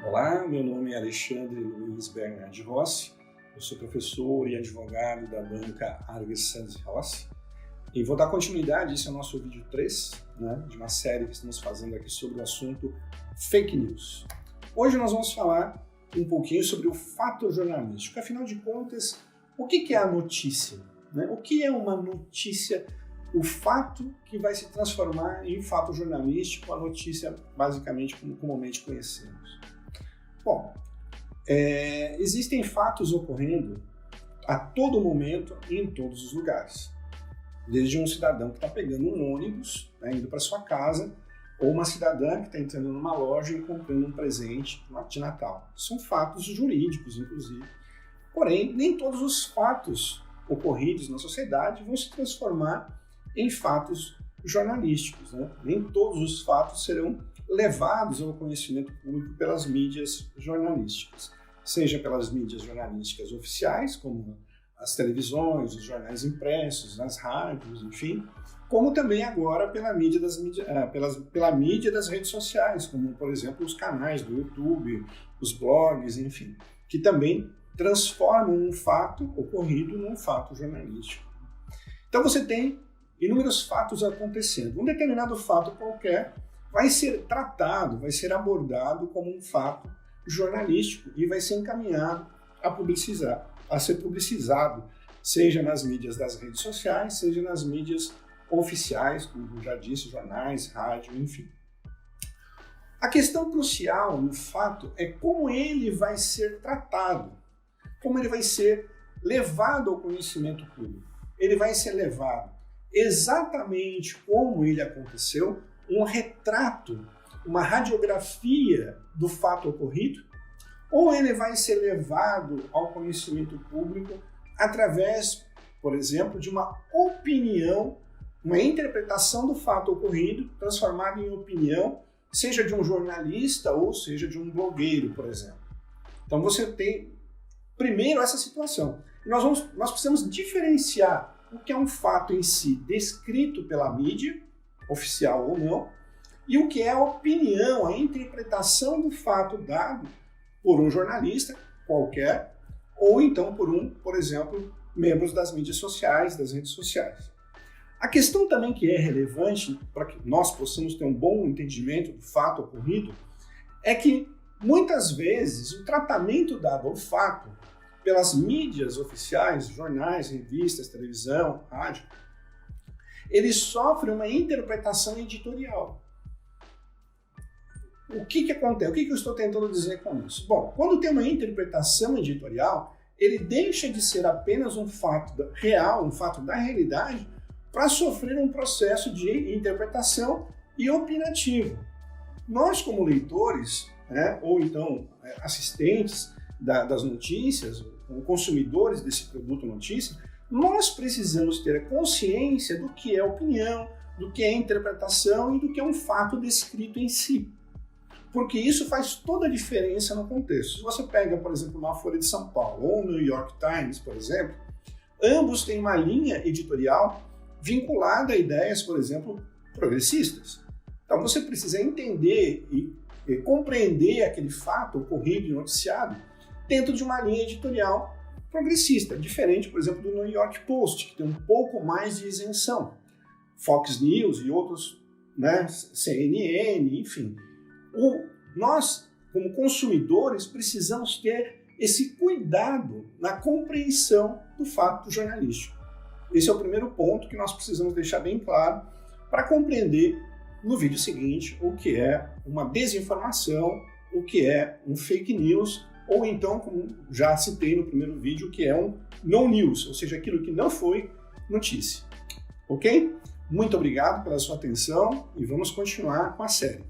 Olá, meu nome é Alexandre Luiz Bernardi Rossi, eu sou professor e advogado da banca Arges Sanz Rossi e vou dar continuidade, esse é o nosso vídeo 3, de uma série que estamos fazendo aqui sobre o assunto fake news. Hoje nós vamos falar um pouquinho sobre o fato jornalístico, afinal de contas, o que é a notícia? O que é uma notícia? O fato que vai se transformar em fato jornalístico, a notícia basicamente como comumente conhecemos. Bom, existem fatos ocorrendo a todo momento e em todos os lugares. Desde um cidadão que está pegando um ônibus, indo para sua casa, ou uma cidadã que está entrando numa loja e comprando um presente de Natal. São fatos jurídicos, inclusive. Porém, nem todos os fatos ocorridos na sociedade vão se transformar em fatos jornalísticos. Nem todos os fatos serão levados ao conhecimento público pelas mídias jornalísticas, seja pelas mídias jornalísticas oficiais, como as televisões, os jornais impressos, as rádios, enfim, como também agora pela mídia das redes sociais, como, por exemplo, os canais do YouTube, os blogs, enfim, que também transformam um fato ocorrido num fato jornalístico. Então você tem inúmeros fatos acontecendo. Um determinado fato qualquer vai ser tratado, vai ser abordado como um fato jornalístico e vai ser encaminhado a ser publicizado, seja nas mídias das redes sociais, seja nas mídias oficiais, como já disse, jornais, rádio, enfim. A questão crucial no fato é como ele vai ser tratado, como ele vai ser levado ao conhecimento público. Ele vai ser levado exatamente como ele aconteceu, um retrato, uma radiografia do fato ocorrido, ou ele vai ser levado ao conhecimento público através, por exemplo, de uma opinião, uma interpretação do fato ocorrido, transformada em opinião, seja de um jornalista ou seja de um blogueiro, por exemplo. Então você tem, primeiro, essa situação. Nós precisamos diferenciar o que é um fato em si, descrito pela mídia, oficial ou não, e o que é a opinião, a interpretação do fato dado por um jornalista qualquer, ou então por exemplo, membros das mídias sociais, das redes sociais. A questão também que é relevante para que nós possamos ter um bom entendimento do fato ocorrido é que, muitas vezes, o tratamento dado ao fato pelas mídias oficiais, jornais, revistas, televisão, rádio, ele sofre uma interpretação editorial. O que acontece? O que eu estou tentando dizer com isso? Bom, quando tem uma interpretação editorial, ele deixa de ser apenas um fato real, um fato da realidade, para sofrer um processo de interpretação e opinativo. Nós, como leitores, ou então assistentes das notícias, ou consumidores desse produto notícia, nós precisamos ter a consciência do que é opinião, do que é interpretação e do que é um fato descrito em si. Porque isso faz toda a diferença no contexto. Se você pega, por exemplo, uma Folha de São Paulo ou o New York Times, por exemplo, ambos têm uma linha editorial vinculada a ideias, por exemplo, progressistas. Então você precisa entender e compreender aquele fato ocorrido e noticiado dentro de uma linha editorial progressista, diferente, por exemplo, do New York Post, que tem um pouco mais de isenção. Fox News e outros, CNN, enfim. Nós, como consumidores, precisamos ter esse cuidado na compreensão do fato jornalístico. Esse é o primeiro ponto que nós precisamos deixar bem claro para compreender no vídeo seguinte o que é uma desinformação, o que é um fake news, ou então, como já citei no primeiro vídeo, que é um no news, ou seja, aquilo que não foi notícia. Ok? Muito obrigado pela sua atenção e vamos continuar com a série.